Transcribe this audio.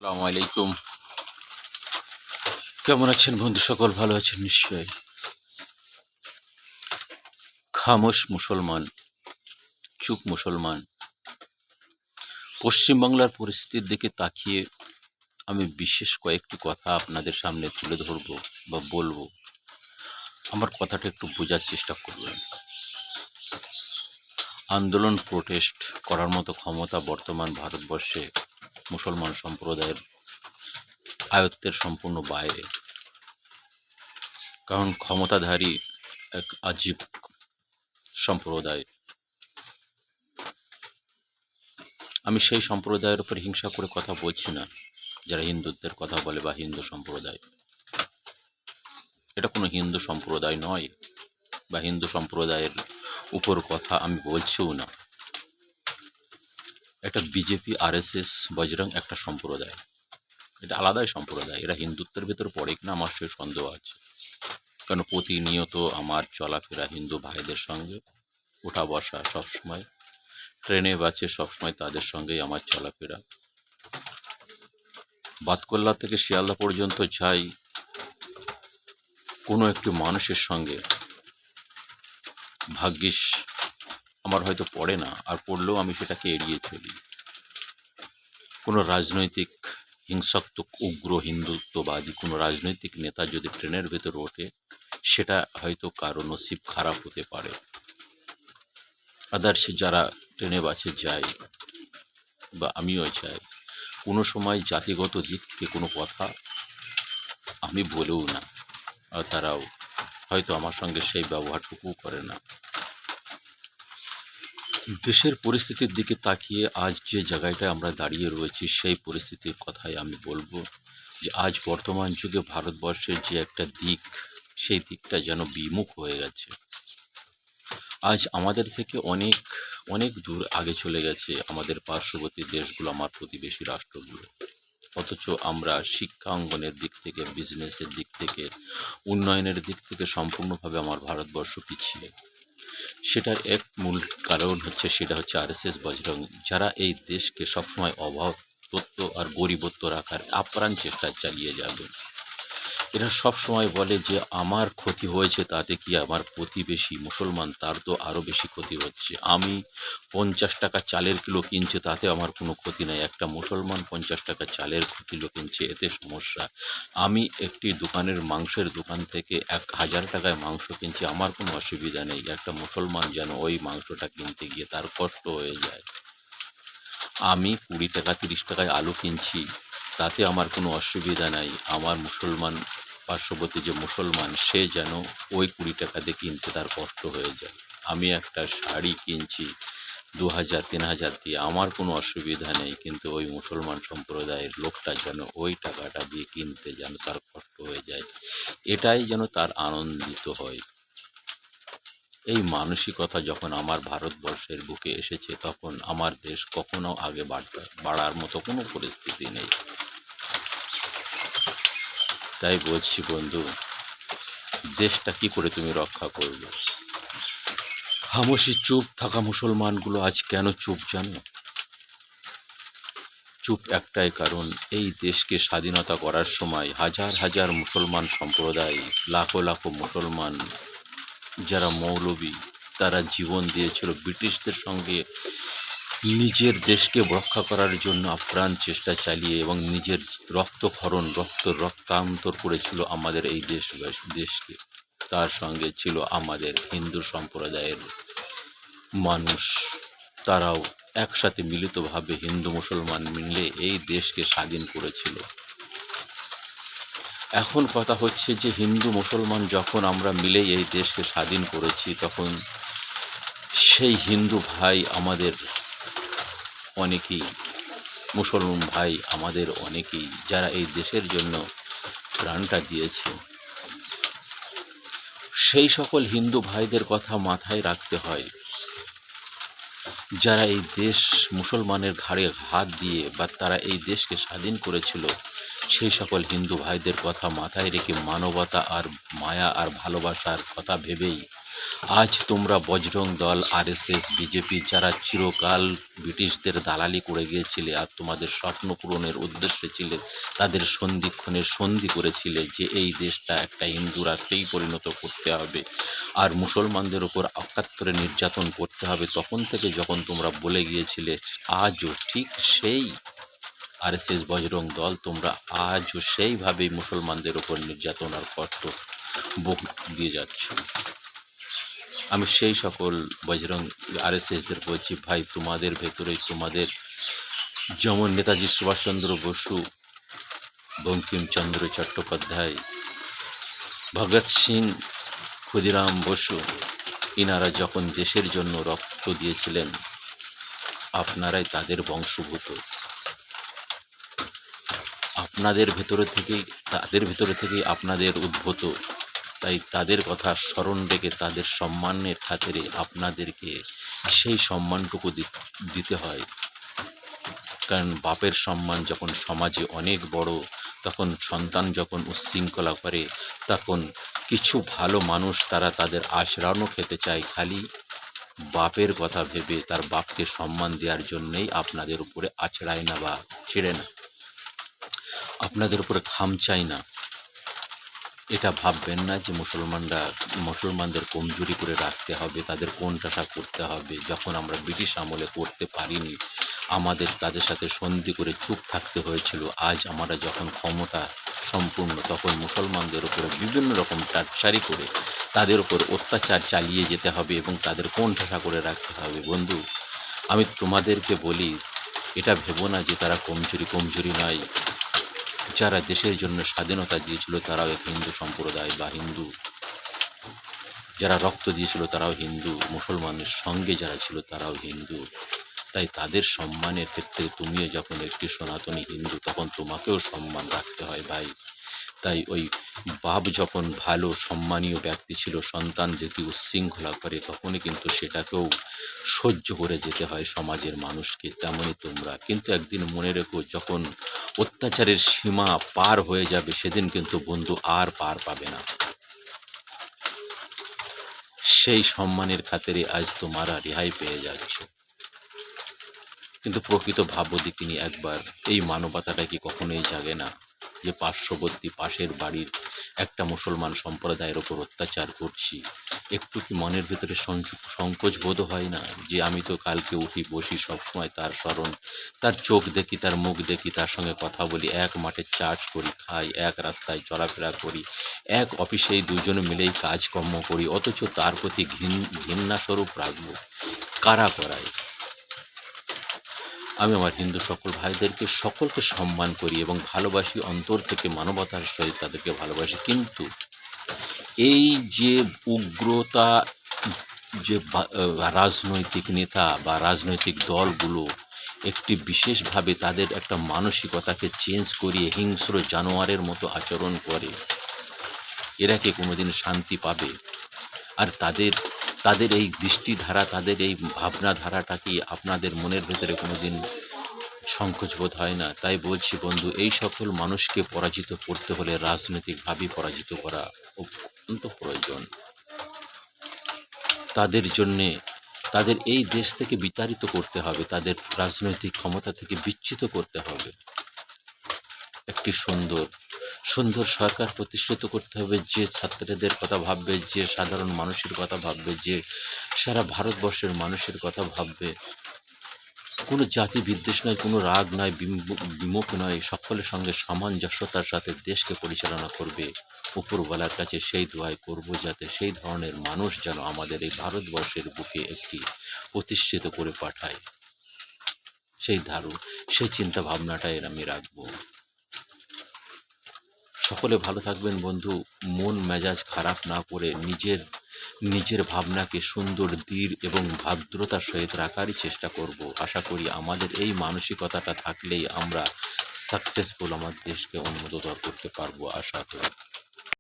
আসসালামু আলাইকুম। কেমন আছেন বন্ধু? সকল ভালো আছেন নিশ্চয়ই। খামোশ মুসলমান, চুপ মুসলমান। পশ্চিমবাংলার পরিস্থিতির দিকে তাকিয়ে আমি বিশেষ কয়েকটি কথা আপনাদের সামনে তুলে ধরব বা বলবো। আমার কথাটা একটু বোঝার চেষ্টা করবেন। আন্দোলন প্রোটেস্ট করার মতো ক্ষমতা বর্তমান ভারতবর্ষে মুসলমান সম্প্রদায়ের আয়ত্তের সম্পূর্ণ বাইরে। কারণ ক্ষমতাধারী এক আজীব সম্প্রদায়। আমি সেই সম্প্রদায়ের উপর হিংসা করে কথা বলছি না যারা হিন্দুত্বের কথা বলে বা হিন্দু সম্প্রদায়। এটা কোনো হিন্দু সম্প্রদায় নয় বা হিন্দু সম্প্রদায়ের উপর কথা আমি বলছিও না। এটা বিজেপি, আরএসএস, বজরং একটা সম্প্রদায়। এটা আলাদাই সম্প্রদায়। এরা হিন্দুত্বের ভেতর পড়ে কিনা আমার সেই সন্দেহ আছে। কারণ প্রতিনিয়ত আমার চলাফেরা হিন্দু ভাইদের সঙ্গে, ওঠা বসা সবসময়, ট্রেনে বাসে সবসময় তাদের সঙ্গেই আমার চলাফেরা। বাতকল্লা থেকে শিয়ালদা পর্যন্ত যাই, কোনো একটি মানুষের সঙ্গে ভাগ্যিস আমার হয়তো পড়ে না, আর পড়লেও আমি সেটাকে এড়িয়ে চলি। কোনো রাজনৈতিক হিংসাত্মক উগ্র হিন্দুত্ববাদী কোনো রাজনৈতিক নেতা যদি ট্রেনের ভেতর ওঠে, সেটা হয়তো কারো নসিব খারাপ হতে পারে। আদার্স যারা ট্রেনে বাসে যায় বা আমিও যাই, কোনো সময় জাতিগত দিক থেকে কোনো কথা আমি বলেও না, আর তারাও হয়তো আমার সঙ্গে সেই ব্যবহারটুকুও করে না। দেশের পরিস্থিতির দিকে তাকিয়ে আজ যে জায়গাটায় আমরা দাঁড়িয়ে রয়েছি, সেই পরিস্থিতির কথাই আমি বলবো। যে আজ বর্তমান যুগে ভারতবর্ষের যে একটা দিক, সেই দিকটা যেন বিমুখ হয়ে গেছে। আজ আমাদের থেকে অনেক অনেক দূর আগে চলে গেছে আমাদের পার্শ্ববর্তী দেশগুলো, আমার প্রতিবেশী রাষ্ট্রগুলো। অথচ আমরা শিক্ষা অঙ্গনের দিক থেকে, বিজনেসের দিক থেকে, উন্নয়নের দিক থেকে সম্পূর্ণভাবে আমার ভারতবর্ষ পিছিয়ে। সেটার এক মূল কারণ হচ্ছে, সেটা হচ্ছে আরএসএস, বজরং, যারা এই দেশকে সবসময় অভাব তত্ত্ব আর গরিবত্ব রাখার আপ্রাণ চেষ্টা চালিয়ে যাবে। এরা সব সময় বলে যে আমার ক্ষতি হয়েছে, তাতে কি আমার প্রতিবেশী মুসলমান তার তো আরও বেশি ক্ষতি হচ্ছে। আমি 50 টাকা চালের কিলো কিনছে, তাতে আমার কোনো ক্ষতি নাই। একটা মুসলমান 50 টাকা চালের কিলো কিনছে, এতে সমস্যা। আমি একটি দোকানের মাংসের দোকান থেকে 1000 টাকায় মাংস কিনছি, আমার কোনো অসুবিধা নেই। একটা মুসলমান যেন ওই মাংসটা কিনতে গিয়ে তার কষ্ট হয়ে যায়। আমি 20 টাকা 30 টাকায় আলু কিনছি, তাতে আমার কোনো অসুবিধা নাই। আমার মুসলমান পার্শ্ববর্তী যে মুসলমান, সে যেন ওই 20 টাকা দিয়ে কিনতে তার কষ্ট হয়ে যায়। আমি একটা শাড়ি কিনছি 2000-3000 দিয়ে, আমার কোনো অসুবিধা নেই, কিন্তু ওই মুসলমান সম্প্রদায়ের লোকটা যেন ওই টাকাটা দিয়ে কিনতে যেন তার কষ্ট হয়ে যায়, এটাই যেন তার আনন্দিত হয়। এই মানসিকতা যখন আমার ভারতবর্ষের বুকে এসেছে, তখন আমার দেশ কখনো আগে বাড়ার মতো কোনো পরিস্থিতি নেই। তাই বলছি বন্ধু, দেশটা কি করে তুমি রক্ষা করবে? খামোশি চুপ থাকা মুসলমানগুলো আজ কেন চুপ জানো? চুপ একটাই কারণ, এই দেশকে স্বাধীনতা করার সময় হাজার হাজার মুসলমান সম্প্রদায়, লাখো লাখো মুসলমান যারা মৌলবী, তারা জীবন দিয়েছিল ব্রিটিশদের সঙ্গে নিজের দেশকে রক্ষা করার জন্য আপ্রাণ চেষ্টা চালিয়ে, এবং নিজের রক্তক্ষরণ রক্তান্তর করেছিল আমাদের এই দেশকে। তার সঙ্গে ছিল আমাদের হিন্দু সম্প্রদায়ের মানুষ, তারাও একসাথে মিলিতভাবে হিন্দু মুসলমান মিলে এই দেশকে স্বাধীন করেছিল। এখন কথা হচ্ছে যে হিন্দু মুসলমান যখন আমরা মিলেই এই দেশকে স্বাধীন করেছি, তখন সেই হিন্দু ভাই আমাদের অনেকেই, মুসলমান ভাই আমাদের অনেকেই, যারা এই দেশের জন্য প্রাণটা দিয়েছে, সেই সকল হিন্দু ভাইদের কথা মাথায় রাখতে হয়। যারা এই দেশ মুসলমানের ঘাড়ে হাত দিয়ে বা তারা এই দেশকে স্বাধীন করেছিল, সেই সকল হিন্দু ভাইদের কথা মাথায় রেখে মানবতা আর মায়া আর ভালোবাসার কথা ভেবেই আজ তোমরা বজরং দল, আরএসএস, বিজেপি যারা চিরকাল ব্রিটিশদের দালালি করে গিয়েছিলে আর তোমাদের স্বপ্ন পূরণের উদ্দেশ্যে ছিলে, তাদের সন্ধিক্ষণে সন্ধি করেছিলে যে এই দেশটা একটা হিন্দু রাষ্ট্রেই পরিণত করতে হবে আর মুসলমানদের ওপর একাত্তরে নির্যাতন করতে হবে, তখন থেকে যখন তোমরা বলে গিয়েছিলে, আজও ঠিক সেই আরএসএস বজরং দল তোমরা আজও সেইভাবেই মুসলমানদের ওপর নির্যাতন আর কষ্ট ভোগ দিয়ে যাচ্ছ। আমি সেই সকল বজরং আরএসএসদের বলছি, ভাই তোমাদের ভেতরে তোমাদের যেমন নেতাজি সুভাষচন্দ্র বসু, বঙ্কিমচন্দ্র চট্টোপাধ্যায়, ভগৎ সিং, ক্ষুদিরাম বসু, ইনারা যখন দেশের জন্য রক্ত দিয়েছিলেন, আপনারাই তাদের বংশভূত। আপনাদের ভেতরে থেকেই আপনাদের উদ্ভূত। তাই তাদের কথা স্মরণ রেখে তাদের সম্মানের খাতিরে আপনাদেরকে সেই সম্মানটুকু দিতে হয়। কারণ বাপের সম্মান যখন সমাজে অনেক বড়, তখন সন্তান যখন উচ্ছৃঙ্খলা করে, তখন কিছু ভালো মানুষ তারা তাদের আশরানো খেতে চায় খালি বাপের কথা ভেবে, তার বাপকে সম্মান দেওয়ার জন্যেই আপনাদের উপরে আছড়ায় না বা ছেড়ে না, আপনাদের উপরে খামচায় না। এটা ভাববেন না যে মুসলমানদের কমজোরি করে রাখতে হবে, তাদের কোণঠাসা করতে হবে। যখন আমরা ব্রিটিশ আমলে করতে পারিনি, আমাদের তাদের সাথে সন্ধি করে চুপ থাকতে হয়েছিল। আজ আমরা যখন ক্ষমতা সম্পূর্ণ, তখন মুসলমানদের উপরে বিভিন্ন রকম টাটসারি করে তাদের উপর অত্যাচার চালিয়ে যেতে হবে এবং তাদের কোণঠাসা করে রাখতে হবে। বন্ধু, আমি তোমাদেরকে বলি, এটা ভেবো না যে তারা কমজোরি নয়। যারা দেশের জন্য স্বাধীনতা দিয়েছিল তারাও এক হিন্দু সম্প্রদায় বা হিন্দু, যারা রক্ত দিয়েছিল তারাও হিন্দু, মুসলমানের সঙ্গে যারা ছিল তারাও হিন্দু। তাই তাদের সম্মানের ক্ষেত্রে তুমিও যখন একটি সনাতনী হিন্দু, তখন তোমাকেও সম্মান রাখতে হয় ভাই। তাই ওই বাপ যখন ভালো সম্মানীয় ব্যক্তি ছিল, সন্তান যদি উচ্ছৃঙ্খলা করে তখনই কিন্তু সেটাকেও সহ্য করে যেতে হয় সমাজের মানুষকে। তেমনই তোমরা কিন্তু একদিন মনে রেখো, যখন অত্যাচারের সীমা পার হয়ে যাবে সেদিন কিন্তু বন্ধু আর পার পাবে না। সেই সম্মানের খাতিরে আজ তোমরা রেহাই পেয়ে যাচ্ছ, কিন্তু প্রকৃত ভাবদিকিনি একবার, এই মানবতাটা কি কখনোই জাগে না যে পার্শ্ববর্তী পাশের বাড়ির একটা মুসলমান সম্প্রদায়ের ওপর অত্যাচার করছি? একটু কি মনের ভিতরে সংকোচ বোধ হয় না যে আমি তো কালকে উঠি বসি সবসময় তার স্মরণ, তার চোখ দেখি, তার মুখ দেখি, তার সঙ্গে কথা বলি, এক মাঠে চাষ করি, খাই, এক রাস্তায় চলাফেরা করি, এক অফিসেই দুজনে মিলেই কাজকর্ম করি, অথচ তার প্রতি ঘৃণাস্বরূপ রাখবো? কারা করায়? আমি আমার হিন্দু সকল ভাইদেরকে সকলকে সম্মান করি এবং ভালোবাসি, অন্তর থেকে মানবতার সহিত তাদেরকে ভালোবাসি। কিন্তু এই যে উগ্রতা, যে রাজনৈতিক নেতা বা রাজনৈতিক দলগুলো একটি বিশেষভাবে তাদের একটা মানসিকতাকে চেঞ্জ করিয়ে হিংস্র জানোয়ারের মতো আচরণ করে, এরা কি কোনোদিন শান্তি পাবে? আর তাদের এই দৃষ্টিধারা, তাদের এই ভাবনাধারাটা কি আপনাদের মনের ভেতরে কোনোদিন সংকোচবোধ হয় না? তাই বলছি বন্ধু, এই সকল মানুষকে পরাজিত করতে হলে রাজনৈতিকভাবে পরাজিত করা অত্যন্ত প্রয়োজন। তাদের জন্যে তাদের এই দেশ থেকে বিতাড়িত করতে হবে, তাদের রাজনৈতিক ক্ষমতা থেকে বিচ্যুত করতে হবে। একটি সুন্দর সরকার প্রতিষ্ঠিত করতে হবে, যে ছাত্রদের কথা ভাববে, যে সাধারণ মানুষের কথা ভাববে, যে সারা ভারতবর্ষের মানুষের কথা ভাববে। কোনো জাতি বিদ্বেষ নয়, কোনো রাগ নয়, বিমুখ নয়, সকলের সঙ্গে সামঞ্জস্যতার সাথে দেশকে পরিচালনা করবে। উপরওয়ালার কাছে সেই দোয়াই করব যাতে সেই ধরনের মানুষ যেন আমাদের এই ভারতবর্ষের বুকে একটি প্রতিষ্ঠিত করে পাঠায়। সেই চিন্তা ভাবনাটাই আমি রাখবো। সকলে ভালো থাকবেন বন্ধু। মন মেজাজ খারাপ না করে নিজের ভাবনাকে সুন্দর, দৃঢ় এবং ভদ্রতার সহিত রাখারই চেষ্টা করব। আশা করি আমাদের এই মানসিকতাটা থাকলেই আমরা সাকসেসফুল আমার দেশকে উন্নততর করতে পারবো, আশা করি।